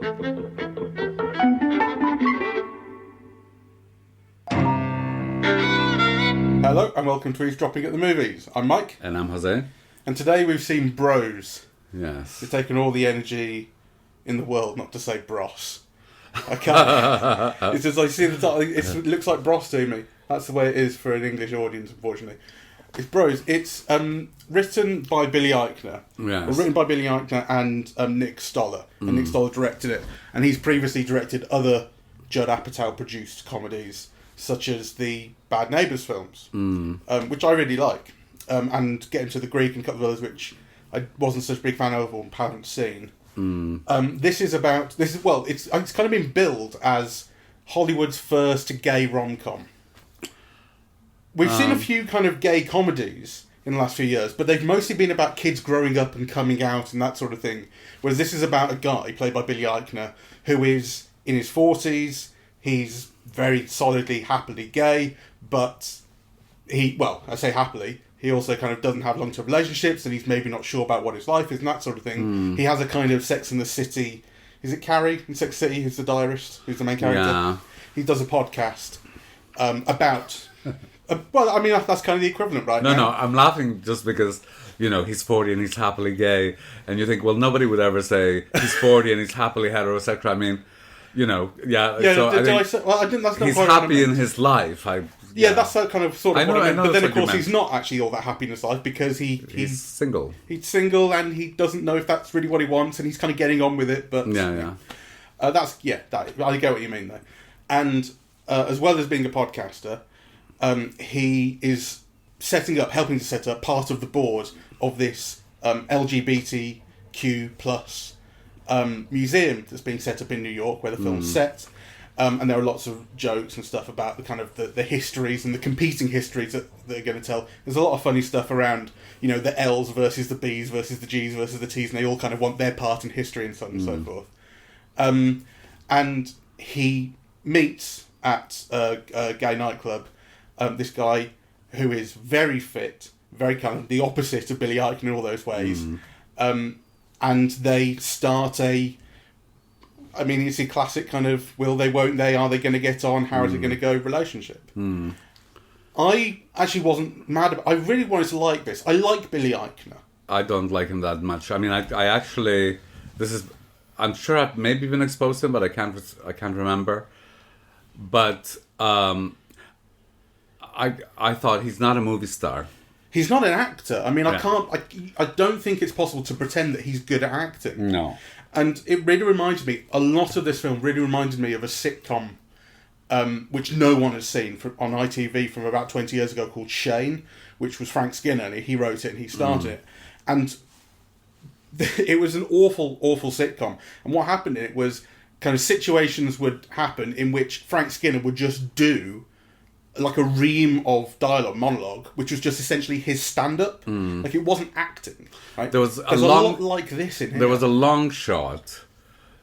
Hello and welcome to Eavesdropping at the Movies. I'm Mike. And I'm Jose. And today we've seen Bros. Yes. It's taken all the energy in the world not to say Bros. I can't. It's just I see the title. It looks like Bros to me. That's the way it is for an English audience, unfortunately. It's Bros. It's written by Billy Eichner. Yes. Or written by Billy Eichner and Nick Stoller. And Nick Stoller directed it. And he's previously directed other Judd Apatow produced comedies, such as the Bad Neighbours films, which I really like. And Get Into the Greek and a couple of others which I wasn't such a big fan of or haven't seen. It's kind of been billed as Hollywood's first gay rom-com. We've seen a few kind of gay comedies in the last few years, but they've mostly been about kids growing up and coming out and that sort of thing. Whereas this is about a guy, played by Billy Eichner, who is in his 40s. He's very solidly, happily gay, but I say happily, he also kind of doesn't have long-term relationships and he's maybe not sure about what his life is and that sort of thing. He has a kind of Sex and the City... Is it Carrie in Sex City who's the diarist, who's the main character? Yeah. He does a podcast about... that's kind of the equivalent right now. No, I'm laughing just because, he's 40 and he's happily gay. And you think, well, nobody would ever say he's 40 and he's happily heterosexual. I mean, he's happy in his life. That's that kind of sort of. I know but then, of course, he's not actually all that happy in his life because he's single. He's single and he doesn't know if that's really what he wants, and he's kind of getting on with it. But I get what you mean though. And as well as being a podcaster, he is helping to set up part of the board of this LGBTQ plus museum that's being set up in New York where the film's set. And there are lots of jokes and stuff about the kind of the histories and the competing histories that they're going to tell. There's a lot of funny stuff around, the L's versus the B's versus the G's versus the T's, and they all kind of want their part in history and so on and so forth. And he meets at a gay nightclub this guy who is very fit, very kind of the opposite of Billy Eichner in all those ways. And they start it's a classic kind of will they, won't they, are they going to get on, how is it going to go relationship. I actually wasn't mad about I really wanted to like this. I like Billy Eichner. I don't like him that much. I mean, I actually, I'm sure I've maybe been exposed to him, but I can't remember. But I thought he's not a movie star. He's not an actor. I mean, I don't think it's possible to pretend that he's good at acting. No. And it really reminded me, a lot of this film really reminded me of a sitcom, which no one has seen on ITV from about 20 years ago called Shane, which was Frank Skinner, and he wrote it and he started it. And it was an awful, awful sitcom. And what happened in it was kind of situations would happen in which Frank Skinner would just do like a ream of monologue, which was just essentially his stand-up. Like, it wasn't acting. Right? There's a lot like this in here. There was a long shot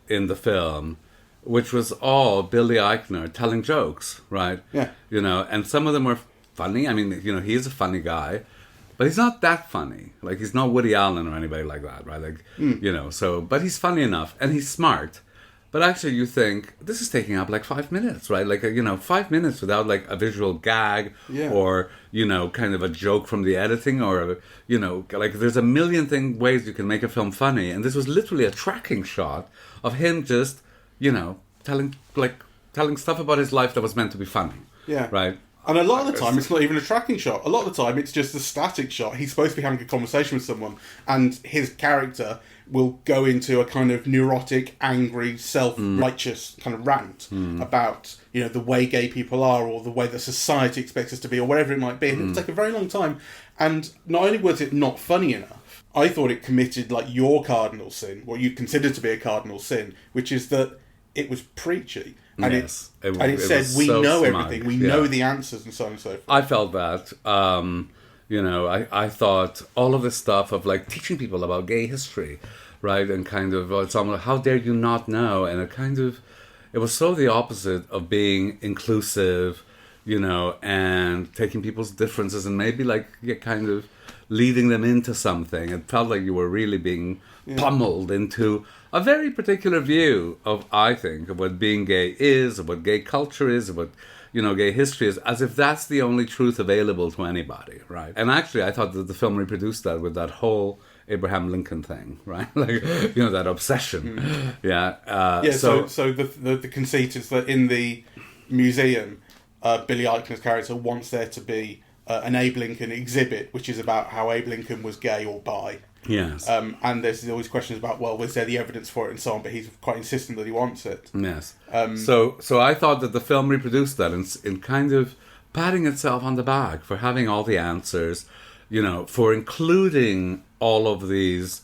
in the film, which was all Billy Eichner telling jokes, right? Yeah. And some of them were funny. I mean, he is a funny guy, but he's not that funny. Like, he's not Woody Allen or anybody like that, right? Like, but he's funny enough, and he's smart. But actually, you think, this is taking up like 5 minutes, right? Like, 5 minutes without like a visual gag or, kind of a joke from the editing or, like there's a million ways you can make a film funny. And this was literally a tracking shot of him just, telling stuff about his life that was meant to be funny. Yeah. Right? And a lot of the time, it's not even a tracking shot. A lot of the time, it's just a static shot. He's supposed to be having a conversation with someone, and his character will go into a kind of neurotic, angry, self-righteous kind of rant about, the way gay people are, or the way that society expects us to be, or whatever it might be. And it would take a very long time. And not only was it not funny enough, I thought it committed, like, your cardinal sin, what you consider to be a cardinal sin, which is that it was preachy. And it said, we so know smug. Everything, we know the answers, and so on and so forth. I felt that. I thought all of this stuff of like teaching people about gay history, right? And kind of, it's almost, how dare you not know? And it was so the opposite of being inclusive, and taking people's differences and maybe like kind of leading them into something. It felt like you were really being pummeled into a very particular view of, I think, of what being gay is, of what gay culture is, of what, gay history is, as if that's the only truth available to anybody, right? And actually, I thought that the film reproduced that with that whole Abraham Lincoln thing, right? Like, that obsession. So the conceit is that in the museum, Billy Eichner's character wants there to be an Abe Lincoln exhibit, which is about how Abe Lincoln was gay or bi. Yes. And there's always questions about, well, was there the evidence for it and so on, but he's quite insistent that he wants it. Yes. So I thought that the film reproduced that in kind of patting itself on the back for having all the answers, for including all of these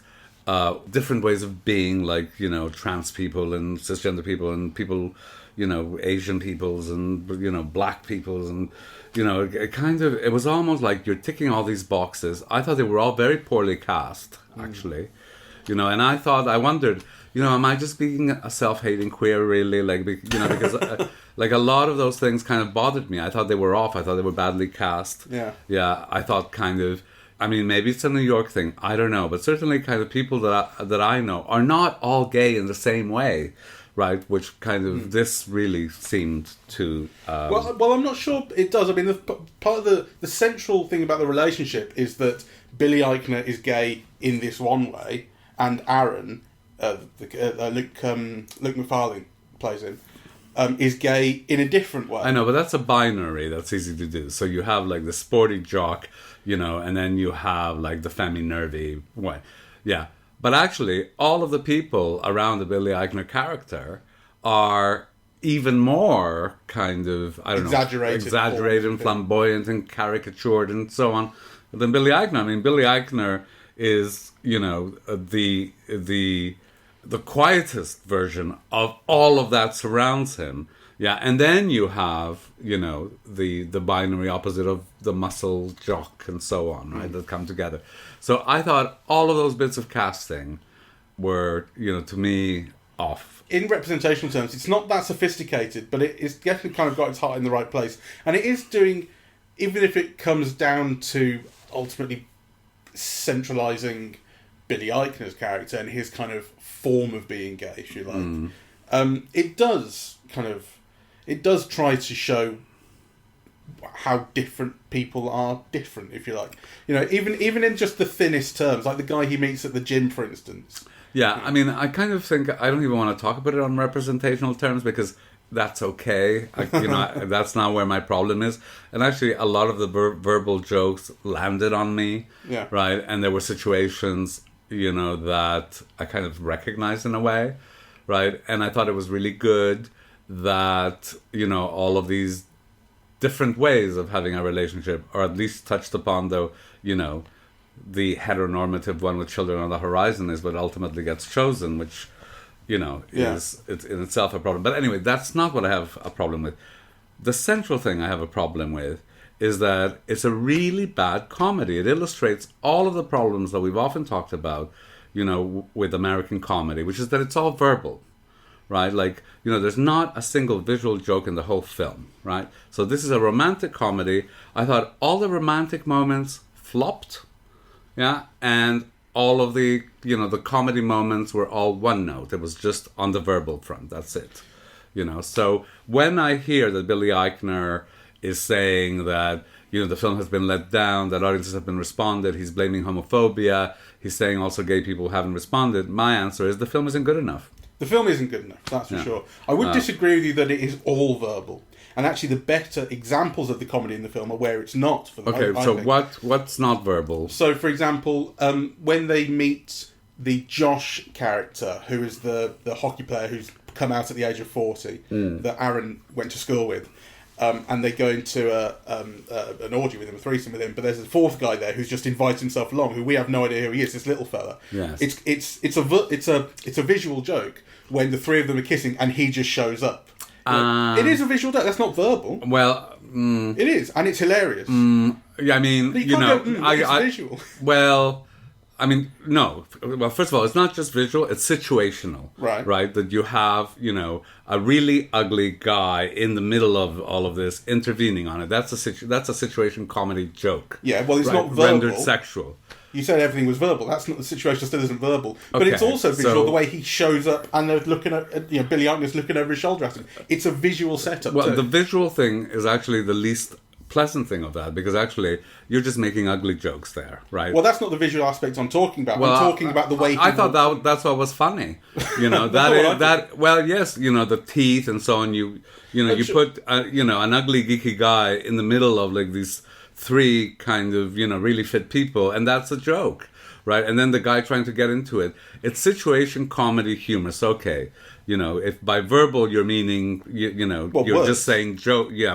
different ways of being, like, trans people and cisgender people and people, Asian peoples and, black peoples and, it was almost like you're ticking all these boxes. I thought they were all very poorly cast, actually. And I wondered, am I just being a self-hating queer, really? Like, because like a lot of those things kind of bothered me. I thought they were off. I thought they were badly cast. Yeah. Yeah, I thought maybe it's a New York thing. I don't know. But certainly kind of people that I know are not all gay in the same way. Right, which kind of this really seemed to. Well, I'm not sure it does. I mean, part of the central thing about the relationship is that Billy Eichner is gay in this one way, and Aaron, Luke McFarlane plays him, is gay in a different way. I know, but that's a binary. That's easy to do. So you have like the sporty jock, and then you have like the femi-nervy way. Yeah. But actually, all of the people around the Billy Eichner character are even more kind of, exaggerated and flamboyant and caricatured and so on than Billy Eichner. I mean, Billy Eichner is, the quietest version of all of that surrounds him. Yeah, and then you have, the binary opposite of the muscle jock and so on, right, that come together. So I thought all of those bits of casting were, to me, off. In representational terms, it's not that sophisticated, but it's definitely kind of got its heart in the right place. And it is doing, even if it comes down to ultimately centralising Billy Eichner's character and his kind of form of being gay, if you like, it does try to show how different people are different, if you like. Even in just the thinnest terms, like the guy he meets at the gym, for instance. Yeah, I mean, I kind of think I don't even want to talk about it on representational terms because that's okay. That's not where my problem is. And actually, a lot of the verbal jokes landed on me. Yeah. Right, and there were situations, that I kind of recognized in a way, right? And I thought it was really good that, all of these different ways of having a relationship, or at least touched upon, though, the heteronormative one with children on the horizon is what ultimately gets chosen, which, is it's in itself a problem. But anyway, that's not what I have a problem with. The central thing I have a problem with is that it's a really bad comedy. It illustrates all of the problems that we've often talked about, with American comedy, which is that it's all verbal. Right, like, there's not a single visual joke in the whole film, right? So this is a romantic comedy. I thought all the romantic moments flopped, yeah, and all of the, the comedy moments were all one note. It was just on the verbal front. That's it, So when I hear that Billy Eichner is saying that, the film has been let down, that audiences have been responded, he's blaming homophobia, he's saying also gay people haven't responded, my answer is the film isn't good enough. The film isn't good enough, that's for sure. I would disagree with you that it is all verbal. And actually the better examples of the comedy in the film are where it's not. What's not verbal? So, for example, when they meet the Josh character, who is the hockey player who's come out at the age of 40, that Aaron went to school with, and they go into an orgy with him, a threesome with him, but there's a fourth guy there who's just invited himself along, who we have no idea who he is, this little fella. Yes. It's a visual joke when the three of them are kissing and he just shows up. It is a visual joke. That's not verbal. Well, it is, and it's hilarious. Yeah, I mean, but you can't go, it's visual. Well, I mean, no. Well, first of all, it's not just visual; it's situational, Right. Right, that you have, a really ugly guy in the middle of all of this intervening on it. That's a situation comedy joke. Yeah, well, it's right? not verbal. Rendered sexual. You said everything was verbal. That's not the situation. Still isn't verbal, but Okay, it's also visual. so- The way he shows up and they're looking at Billy Eichner's looking over his shoulder at him. It's a visual setup. Well, too. the visual thing is actually the least pleasant thing of that, because actually you're just making ugly jokes there, right? Well, that's not the visual aspect I'm talking about. Well, I'm talking about the way I thought that's what was funny. Well, yes, the teeth and so on. You put an ugly geeky guy in the middle of like these three kind of really fit people, and that's a joke, right? And then the guy trying to get into it. It's situation comedy humor. So okay, if by verbal you're meaning you're words. just saying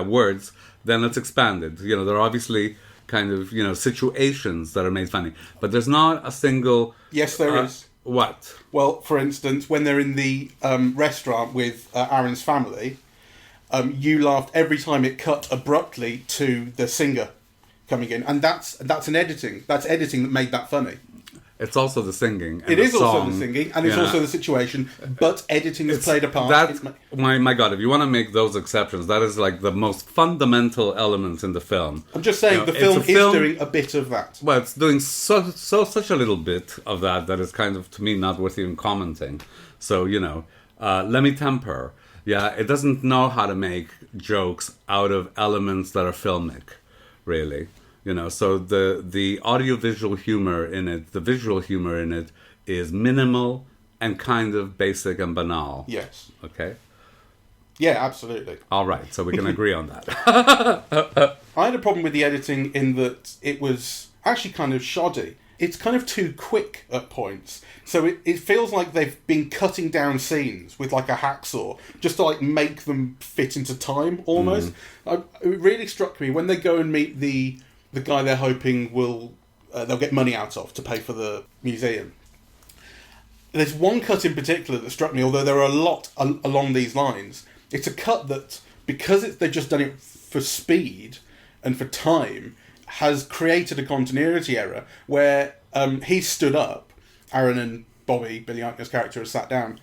words, then let's expand it. There are obviously kind of situations that are made funny, but there's not a single. Yes, there is. What? Well, for instance, when they're in the restaurant with Aaron's family, you laughed every time it cut abruptly to the singer coming in, and that's an editing. That's editing that made that funny. It's also the singing. And it is song, also the singing, and it's also the situation, but editing has played a part. My God, if you want to make those exceptions, that is like the most fundamental element in the film. I'm just saying the film is doing a bit of that. Well, it's doing such a little bit of that is kind of, to me, not worth even commenting. So, let me temper. Yeah, it doesn't know how to make jokes out of elements that are filmic, really. So the audiovisual humor in it, the visual humor in it, is minimal and kind of basic and banal. Yes. Okay? Yeah, absolutely. All right, so we can agree on that. I had a problem with the editing in that it was actually kind of shoddy. It's kind of too quick at points. So it feels like they've been cutting down scenes with like a hacksaw just to like make them fit into time almost. It really struck me when they go and meet the guy they're hoping they'll get money out of to pay for the museum. There's one cut in particular that struck me, although there are a lot along these lines. It's a cut that, because they've just done it for speed and for time, has created a continuity error where he stood up, Aaron and Bobby, Billy Eichner's character, has sat down,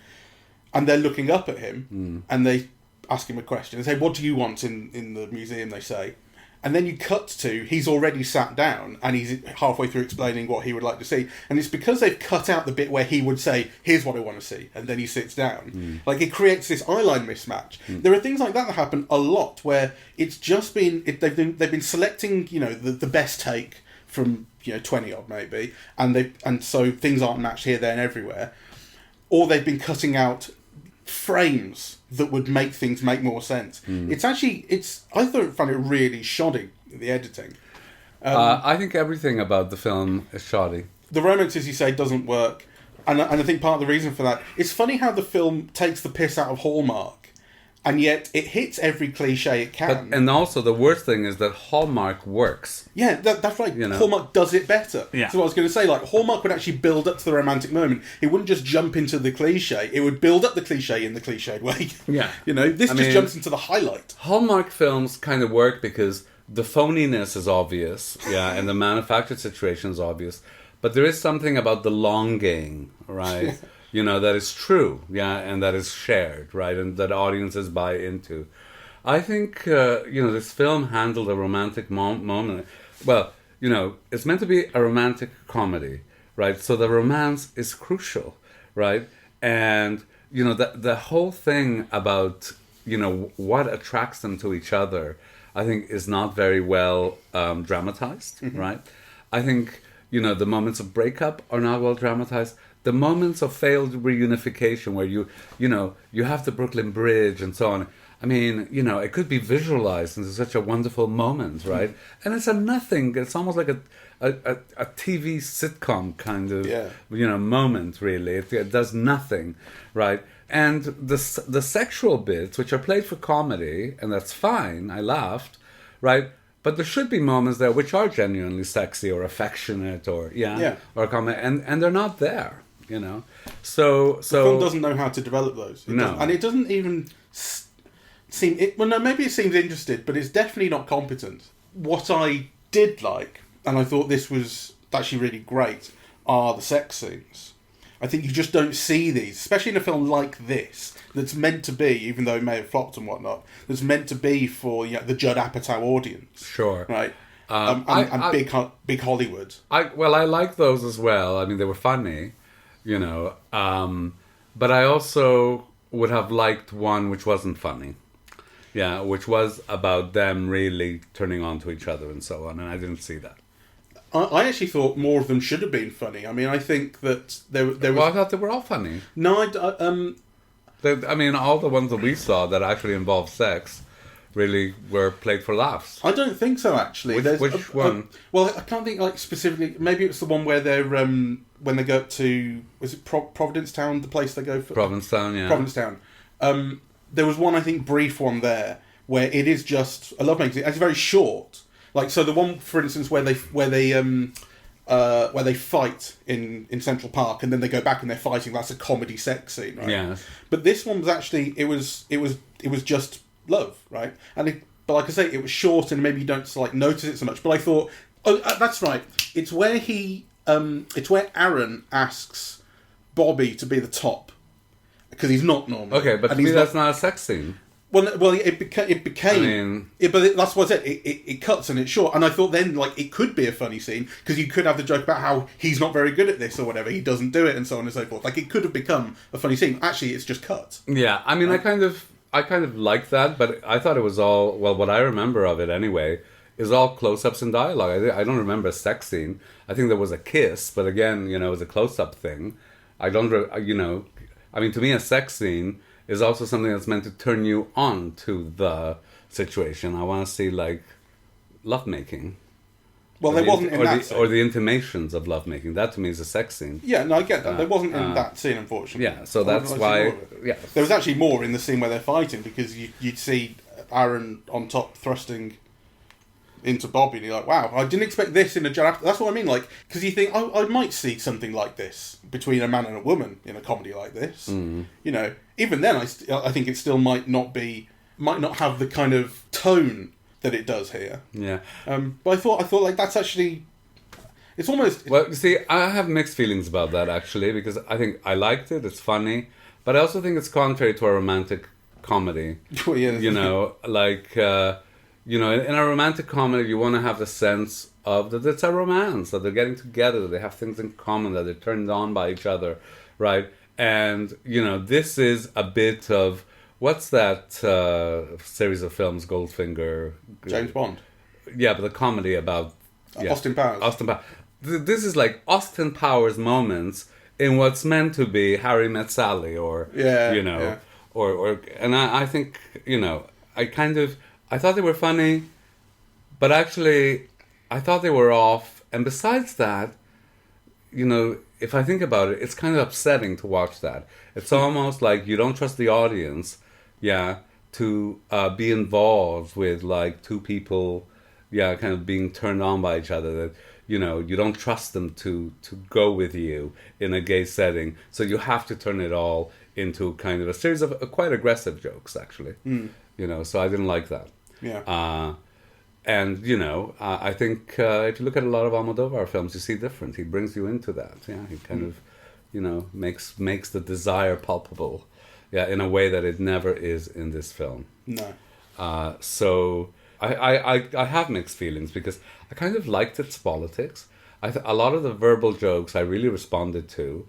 and they're looking up at him, and they ask him a question. They say, "What do you want in the museum?" they say. And then you cut to, he's already sat down and he's halfway through explaining what he would like to see. And it's because they've cut out the bit where he would say, "Here's what I want to see." And then he sits down. Like, it creates this eyeline mismatch. There are things like that happen a lot where it's just been, they've been selecting, the best take from, 20 odd maybe. And so things aren't matched here, there and everywhere. Or they've been cutting out frames that would make things make more sense. I found it really shoddy, the editing. I think everything about the film is shoddy. The romance, as you say, doesn't work, and I think part of the reason for that, it's funny how the film takes the piss out of Hallmark, and yet it hits every cliche it can. And also the worst thing is that Hallmark works. Yeah, that's right. Hallmark does it better. Yeah. So what I was going to say, like, Hallmark would actually build up to the romantic moment. It wouldn't just jump into the cliche. It would build up the cliche in the cliched way. Yeah. This jumps into the highlight. Hallmark films kind of work because the phoniness is obvious, and the manufactured situation is obvious. But there is something about the longing, right? That is true, and that is shared, right? And that audiences buy into. I think, this film handled a romantic moment. Well, it's meant to be a romantic comedy, right? So the romance is crucial, right? And, the whole thing about, what attracts them to each other, I think is not very well dramatized, right? I think, the moments of breakup are not well dramatized. The moments of failed reunification where you have the Brooklyn Bridge and so on. I mean, it could be visualized into such a wonderful moment, right? And it's a nothing. It's almost like a TV sitcom kind of, moment, really. It does nothing, right? And the sexual bits, which are played for comedy, and that's fine, I laughed, right? But there should be moments there which are genuinely sexy or affectionate or or comedy, and they're not there, So the film doesn't know how to develop those. And it doesn't even seem. Maybe it seems interested, but it's definitely not competent. What I did like, and I thought this was actually really great, are the sex scenes. I think you just don't see these, especially in a film like this, that's meant to be, even though it may have flopped and whatnot, that's meant to be for the Judd Apatow audience. Sure. Right? And big Hollywood. I like those as well. I mean, they were funny, but I also would have liked one which wasn't funny. Yeah, which was about them really turning on to each other and so on, and I didn't see that. I actually thought more of them should have been funny. I mean, I think that there was... Well, I thought they were all funny. No, I mean, all the ones that we saw that actually involved sex really were played for laughs. I don't think so, actually. Which one? Well, I can't think, specifically... Maybe it's the one where they're... when they go up to... Was it Providencetown, the place they go for? Provincetown, yeah. Provincetown. There was one, I think, brief one there, where it is just a lovemaking. It's very short. So the one, for instance, where they fight in Central Park, and then they go back and they're fighting. That's a comedy sex scene, right? Yeah. But this one was actually it was just love, right? But like I say, it was short, and maybe you don't notice it so much. But I thought, that's right. It's where it's where Aaron asks Bobby to be the top because he's not normal. Okay, but to me that's not a sex scene. Well, it became. But that's what I said. It cuts and it's short, and I thought then it could be a funny scene because you could have the joke about how he's not very good at this or whatever. He doesn't do it, and so on and so forth. It could have become a funny scene. Actually, it's just cut. Yeah, I mean, I kind of like that, but I thought it was all what I remember of it anyway is all close-ups and dialogue. I don't remember a sex scene. I think there was a kiss, but again, it was a close-up thing. I don't, I mean, to me, a sex scene is also something that's meant to turn you on to the situation. I want to see lovemaking. Well, there wasn't in that scene. Or the intimations of lovemaking. That to me is a sex scene. Yeah, no, I get that. There wasn't in that scene, unfortunately. Yeah, so that's why. Yeah, there was actually more in the scene where they're fighting because you'd see Aaron on top thrusting into Bobby, and you're like, wow, I didn't expect this in a Judd Apatow. That's what I mean, because you think, I might see something like this between a man and a woman in a comedy like this. Even then, I think it still might not have the kind of tone that it does here. Yeah. But I thought that's actually, it's almost... Well, you see, I have mixed feelings about that, actually, because I think I liked it, it's funny, but I also think it's contrary to a romantic comedy. Well, yeah. In a romantic comedy, you want to have the sense of that it's a romance, that they're getting together, that they have things in common, that they're turned on by each other, right? And, this is a bit of, what's that series of films, Goldfinger? James Bond. Yeah, but the comedy about... Austin Powers. Austin Powers. This is like Austin Powers moments in what's meant to be Harry Met Sally, or, or and I think, I thought they were funny, but actually, I thought they were off. And besides that, if I think about it, it's kind of upsetting to watch that. It's almost like you don't trust the audience, to be involved with two people, kind of being turned on by each other. That you don't trust them to go with you in a gay setting. So you have to turn it all into kind of a series of quite aggressive jokes, actually. So I didn't like that. Yeah. And, I think if you look at a lot of Almodovar films, you see different. He brings you into that. Yeah, he kind of, makes the desire palpable. Yeah, in a way that it never is in this film. No. So I have mixed feelings because I kind of liked its politics. A lot of the verbal jokes I really responded to,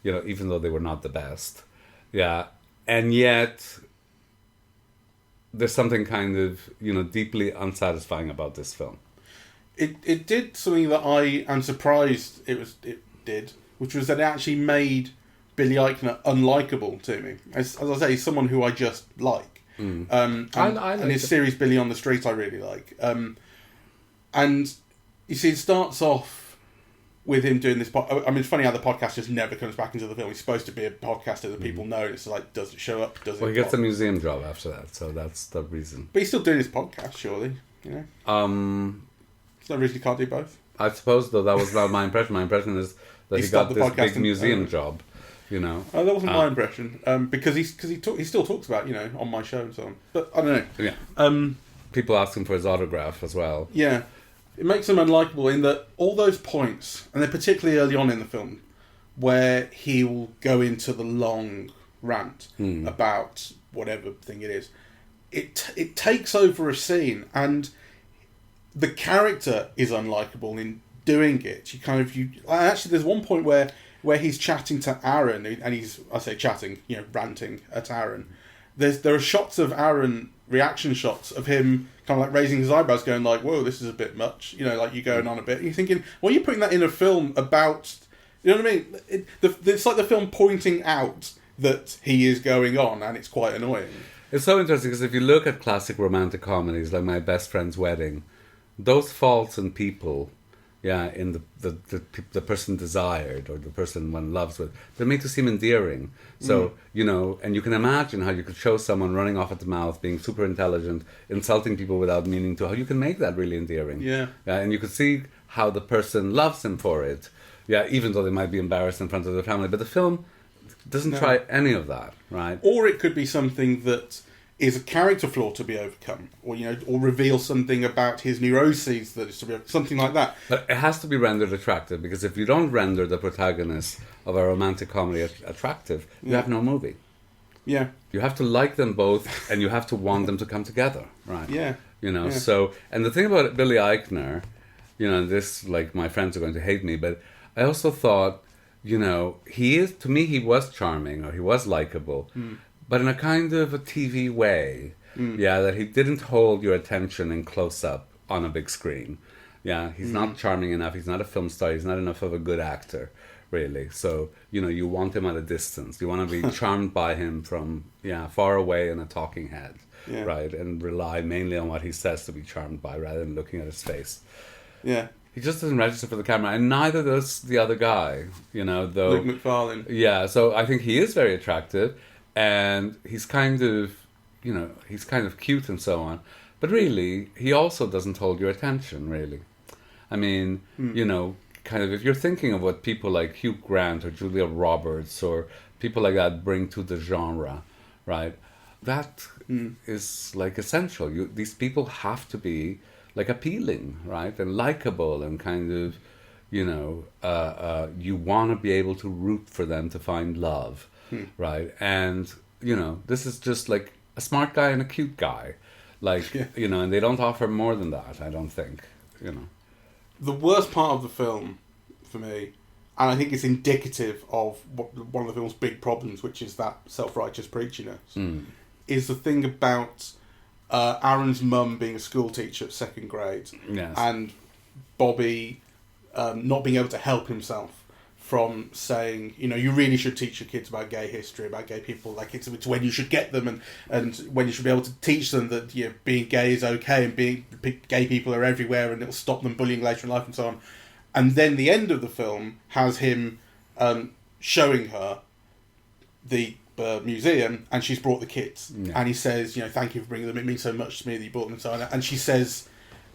even though they were not the best. Yeah, and yet... there's something kind of, deeply unsatisfying about this film. It did something that I am surprised it did, which was that it actually made Billy Eichner unlikable to me. As I say, he's someone who I just like. And his series Billy on the Street I really like. And you see, it starts off with him doing this... I mean, it's funny how the podcast just never comes back into the film. He's supposed to be a podcaster that people know. It's does it show up? Well, he gets a museum job after that, so that's the reason. But he's still doing his podcast, surely, There's no reason he can't do both. I suppose, though, that was not my impression. My impression is that he got this big museum job, Oh, that wasn't my impression. Because he still talks about, on my show and so on. But I don't know. Yeah. People ask him for his autograph as well. Yeah. It makes him unlikable in that all those points, and they're particularly early on in the film, where he will go into the long rant about whatever thing it is. It takes over a scene, and the character is unlikable in doing it. Actually, there's one point where he's chatting to Aaron, and ranting at Aaron. There are shots of Aaron, reaction shots of him kind of like raising his eyebrows, going like, "Whoa, this is a bit much." Like you're going on a bit. And you're thinking, well, you're putting that in a film about, you know what I mean? It's like the film pointing out that he is going on, and it's quite annoying. It's so interesting because if you look at classic romantic comedies like My Best Friend's Wedding, those faults in people, in the person desired or the person one loves with, they're made to seem endearing. So, and you can imagine how you could show someone running off at the mouth, being super intelligent, insulting people without meaning to, how you can make that really endearing. Yeah. And you could see how the person loves him for it. Yeah, even though they might be embarrassed in front of their family. But the film doesn't try any of that, right? Or it could be something that is a character flaw to be overcome, or or reveal something about his neuroses that is to be something like that. But it has to be rendered attractive, because if you don't render the protagonist of a romantic comedy attractive, you have no movie. Yeah, you have to like them both, and you have to want them to come together, right? Yeah, So, and the thing about Billy Eichner, this, like, my friends are going to hate me, but I also thought, he was charming, or he was likable. But in a kind of a TV way, that he didn't hold your attention in close-up on a big screen. Yeah, he's not charming enough, he's not a film star, he's not enough of a good actor, really. So, you want him at a distance. You want to be charmed by him from, far away in a talking head, right? And rely mainly on what he says to be charmed by, rather than looking at his face. Yeah. He just doesn't register for the camera, and neither does the other guy, though... Luke McFarlane. Yeah, so I think he is very attractive. And he's kind of, he's kind of cute and so on. But really, he also doesn't hold your attention, really. I mean, kind of, if you're thinking of what people like Hugh Grant or Julia Roberts or people like that bring to the genre, right? That is, like, essential. These people have to be, like, appealing, right? And likable and kind of, you want to be able to root for them to find love. Right, and this is just like a smart guy and a cute guy, like and they don't offer more than that. I don't think. The worst part of the film, for me, and I think it's indicative of one of the film's big problems, which is that self-righteous preachiness, is the thing about Aaron's mum being a school teacher at second grade, and Bobby not being able to help himself from saying, you really should teach your kids about gay history, about gay people. Like, it's when you should get them, and when you should be able to teach them that being gay is okay, and gay people are everywhere, and it'll stop them bullying later in life, and so on. And then the end of the film has him showing her the museum, and she's brought the kids, and he says, thank you for bringing them. It means so much to me that you brought them, and so on. And she says,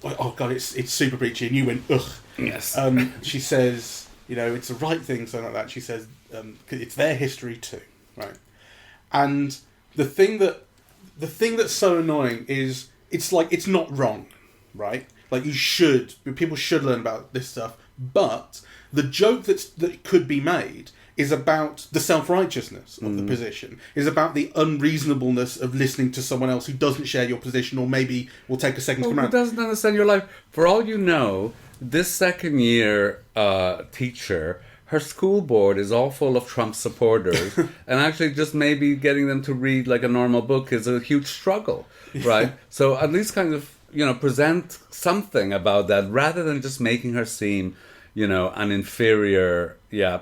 oh God, it's super preachy, and you went ugh. Yes. She says, it's the right thing, something like that. She says, it's their history too, right? And the thing that's so annoying is, it's like, it's not wrong, right? Like, people should learn about this stuff, but the joke that could be made is about the self-righteousness of the position, is about the unreasonableness of listening to someone else who doesn't share your position, or maybe will take a second to come around. Who doesn't understand your life? For all you know, this second-year teacher, her school board is all full of Trump supporters, and actually just maybe getting them to read like a normal book is a huge struggle, right? So at least kind of, present something about that, rather than just making her seem, an inferior,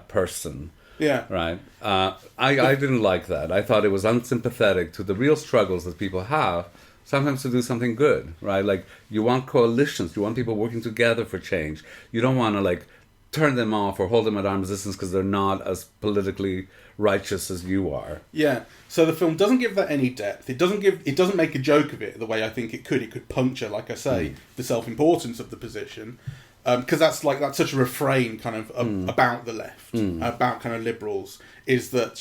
person. Yeah. Right. I didn't like that. I thought it was unsympathetic to the real struggles that people have, sometimes to do something good, right? Like, you want coalitions, you want people working together for change. You don't want to, like, turn them off or hold them at arm's distance because they're not as politically righteous as you are. Yeah. So the film doesn't give that any depth. It doesn't make a joke of it the way I think it could. It could puncture, like I say, the self-importance of the position. Because that's such a refrain kind of about the left, about kind of liberals, is that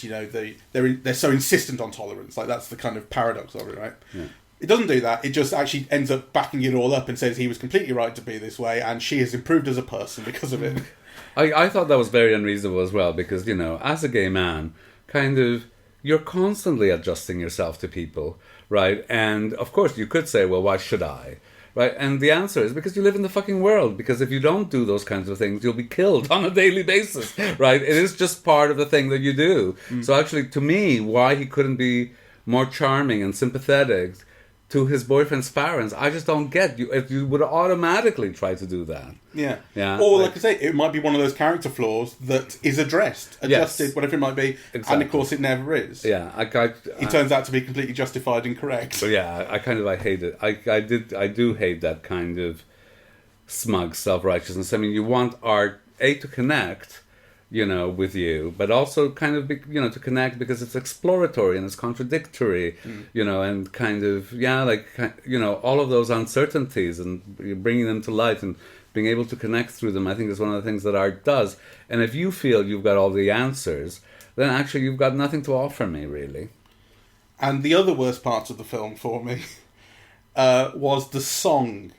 they're so insistent on tolerance. Like, that's the kind of paradox of it, right? Yeah. It doesn't do that. It just actually ends up backing it all up and says he was completely right to be this way, and she has improved as a person because of it. I thought that was very unreasonable as well, because, you know, as a gay man, kind of, you're constantly adjusting yourself to people, right? And, of course, you could say, well, why should I? Right? And the answer is because you live in the fucking world. Because if you don't do those kinds of things, you'll be killed on a daily basis, right? It is just part of the thing that you do. So actually, to me, why he couldn't be more charming and sympathetic to his boyfriend's parents, I just don't get. You would automatically try to do that. Yeah. Yeah. Or, like I say, it might be one of those character flaws that is adjusted, Yes. whatever it might be, Exactly. and of course it never is. Yeah, It turns out to be completely justified and correct. So yeah, I hate it. I do hate that kind of smug self-righteousness. I mean, you want art to connect, you know, with you, but also kind of to connect because it's exploratory and it's contradictory, you know, and kind of all of those uncertainties and bringing them to light and being able to connect through them. I think is one of the things that art does. And if you feel you've got all the answers, then actually you've got nothing to offer me, really. And the other worst part of the film for me was the song,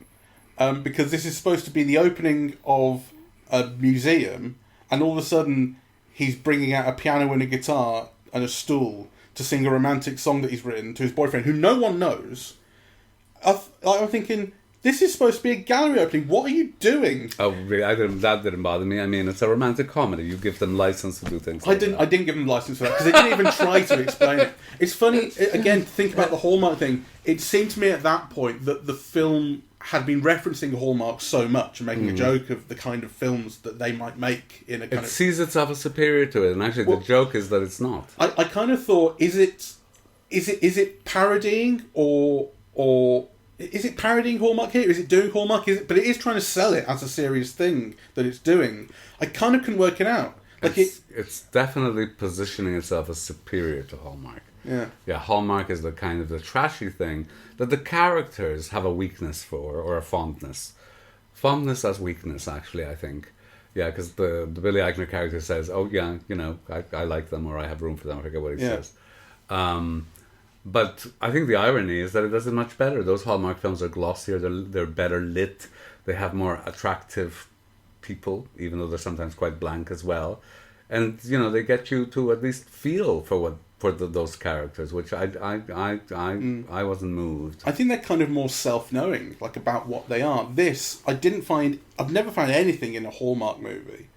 because this is supposed to be the opening of a museum, and all of a sudden he's bringing out a piano and a guitar and a stool to sing a romantic song that he's written to his boyfriend, who no one knows. I'm thinking, this is supposed to be a gallery opening. What are you doing? Oh, really? That didn't bother me. I mean, it's a romantic comedy. You give them license to do things. I didn't give them license for that because they didn't even try to explain it. It's funny, again, think about the Hallmark thing. It seemed to me at that point that the film had been referencing Hallmark so much and making a joke of the kind of films that they might make in a kind It sees itself as superior to it, and actually the joke is that it's not. I kind of thought, is it parodying or is it parodying Hallmark here? Is it doing Hallmark? But it is trying to sell it as a serious thing that it's doing. I kind of couldn't work it out. Like it's definitely positioning itself as superior to Hallmark. Yeah, Hallmark is the kind of the trashy thing that the characters have a weakness for, or a fondness. Fondness as weakness, actually, I think. Yeah, because the Billy Eichner character says, oh yeah, you know, I like them, or I have room for them, I forget what he says. But I think the irony is that it does it much better. Those Hallmark films are glossier, they're better lit, they have more attractive people, even though they're sometimes quite blank as well. And, you know, they get you to at least feel for those characters, which I wasn't moved. I think they're kind of more self-knowing, like about what they are. I've never found anything in a Hallmark movie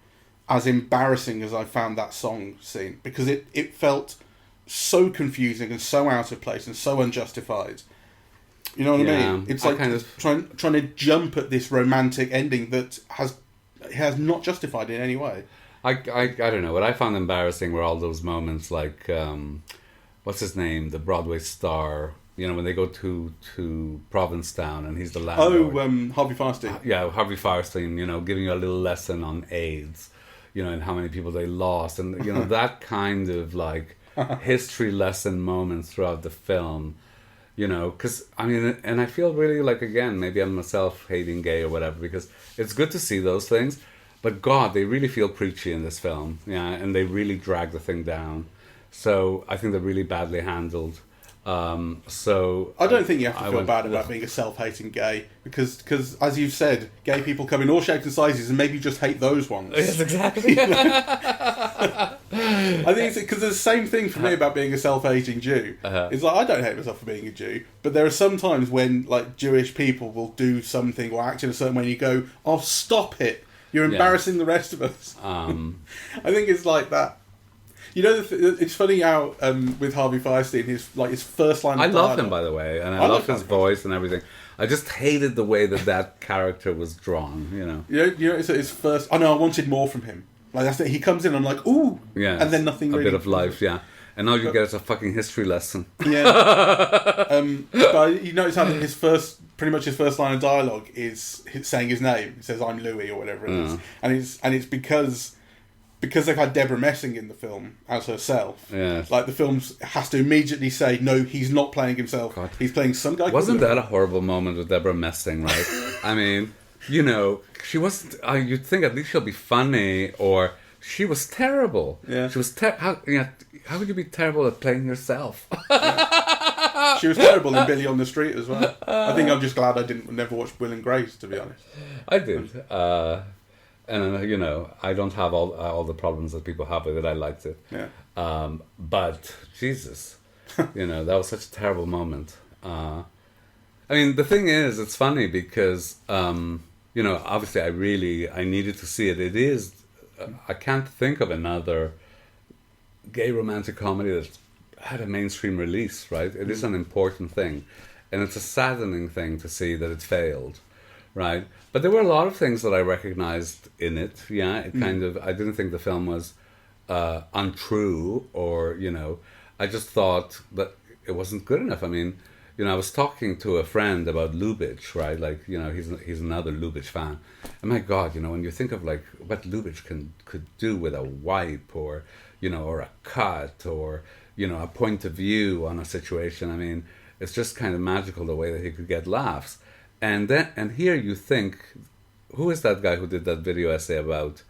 as embarrassing as I found that song scene, because it felt so confusing and so out of place and so unjustified. You know what I mean? It's like trying to jump at this romantic ending that has not justified in any way. I don't know. What I found embarrassing were all those moments like, what's his name? The Broadway star. You know, when they go to Provincetown and he's the landlord. Oh, Harvey Firestein. Yeah, Harvey Firestein, you know, giving you a little lesson on AIDS, you know, and how many people they lost. And, you know, that kind of like history lesson moments throughout the film, you know, because, I mean, and I feel really like, again, maybe I'm a self-hating gay or whatever, because it's good to see those things. But God, they really feel preachy in this film, yeah, and they really drag the thing down. So I think they're really badly handled. So I don't think you have to feel bad about being a self-hating gay, because as you've said, gay people come in all shapes and sizes, and maybe you just hate those ones. Yes, exactly. I think it's because there's the same thing for me about being a self-hating Jew. It's like, I don't hate myself for being a Jew, but there are some times when like Jewish people will do something or act in a certain way, and you go, "Oh, stop it! You're embarrassing the rest of us." I think it's like that. You know, it's funny how with Harvey Firestein, his first line. I love him, by the way, and I love his voice and everything. I just hated the way that character was drawn. You know. You know, it's his first. I know. I wanted more from him. Like that's it. He comes in, I'm like, ooh, yeah, and then nothing. A really bit of life, yeah. And all you get is a fucking history lesson. Yeah. But you notice how his first line of dialogue is saying his name. He says, "I'm Louis" or whatever it is, and it's because they've had Deborah Messing in the film as herself. Yeah. Like the film has to immediately say, no, he's not playing himself. God. He's playing some guy. Wasn't that a horrible moment with Deborah Messing? Right? I mean, you know, she wasn't. You'd think at least she'll be funny, or she was terrible. Yeah. She was how could you be terrible at playing yourself? Yeah. She was terrible in Billy on the Street as well. I think I'm just glad I never watched Will and Grace, to be honest. I did. And, you know, I don't have all the problems that people have with it. I liked it. Yeah. But, Jesus, you know, that was such a terrible moment. I mean, the thing is, it's funny because, you know, obviously I needed to see it. It is, I can't think of another gay romantic comedy that's had a mainstream release, right? It is an important thing. And it's a saddening thing to see that it failed, right? But there were a lot of things that I recognized in it, yeah? It kind of, I didn't think the film was untrue or, you know, I just thought that it wasn't good enough. I mean, you know, I was talking to a friend about Lubitsch, right? Like, you know, he's another Lubitsch fan. And my God, you know, when you think of like what Lubitsch could do with a wipe or, you know, or a cut or, you know, a point of view on a situation, I mean, it's just kind of magical the way that he could get laughs. And here you think, who is that guy who did that video essay about,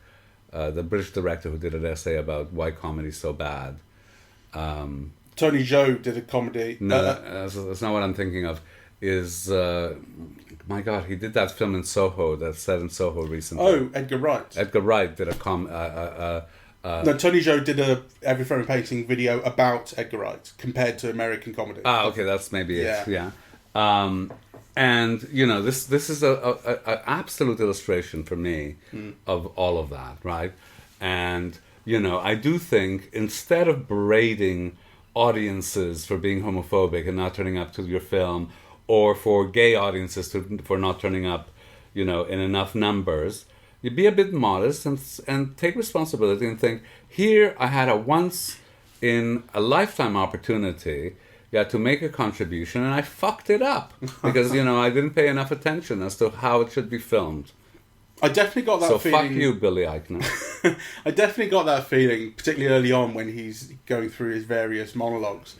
the British director who did an essay about why comedy is so bad? Tony Zhou did a comedy. No, that's not what I'm thinking of. Is, my God, he did that film in Soho, that's set in Soho recently. Oh, Edgar Wright. Edgar Wright did no, Tony Zhou did a Every Frame a Painting video about Edgar Wright compared to American comedy. Ah, okay, that's maybe it. Yeah. And you know, this is a absolute illustration for me of all of that, right? And you know, I do think instead of berating audiences for being homophobic and not turning up to your film, or for gay audiences for not turning up, you know, in enough numbers, you be a bit modest and take responsibility and think, here I had a once in a lifetime opportunity, to make a contribution, and I fucked it up because, you know, I didn't pay enough attention as to how it should be filmed. I definitely got that feeling. So fuck you, Billy Eichner. I definitely got that feeling, particularly early on when he's going through his various monologues.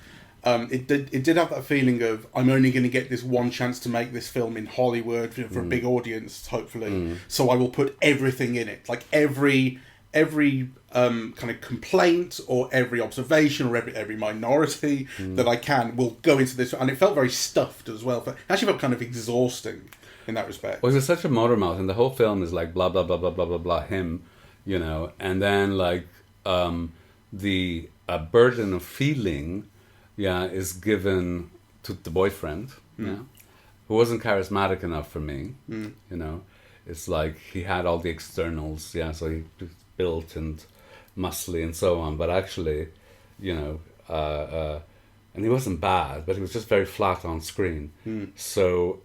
It did have that feeling of, I'm only going to get this one chance to make this film in Hollywood for a big audience, hopefully. So I will put everything in it, like every kind of complaint or every observation or every minority that I can will go into this. And it felt very stuffed as well. It actually felt kind of exhausting in that respect. Well, it's such a motor mouth, and the whole film is like blah, blah, blah, blah, blah, blah, blah, him, you know, and then like the burden of feeling, is given to the boyfriend, who wasn't charismatic enough for me, you know. It's like he had all the externals, so he was built and muscly and so on, but actually, you know, and he wasn't bad, but he was just very flat on screen. So,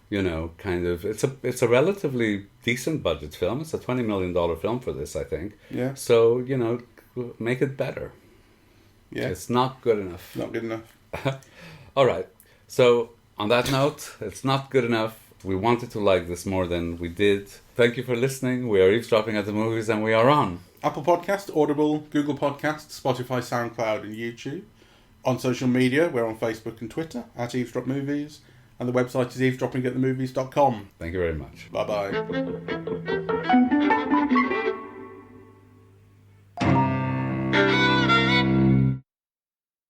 you know, kind of, it's a relatively decent budget film. It's a $20 million film for this, I think. Yeah. So, you know, make it better. Yeah. It's not good enough. Not good enough. All right. So, on that note, it's not good enough. We wanted to like this more than we did. Thank you for listening. We are eavesdropping at the movies, and we are on Apple Podcast, Audible, Google Podcasts, Spotify, SoundCloud, and YouTube. On social media, we're on Facebook and Twitter at Eavesdrop Movies, and the website is eavesdroppingatthemovies.com. Thank you very much. Bye-bye.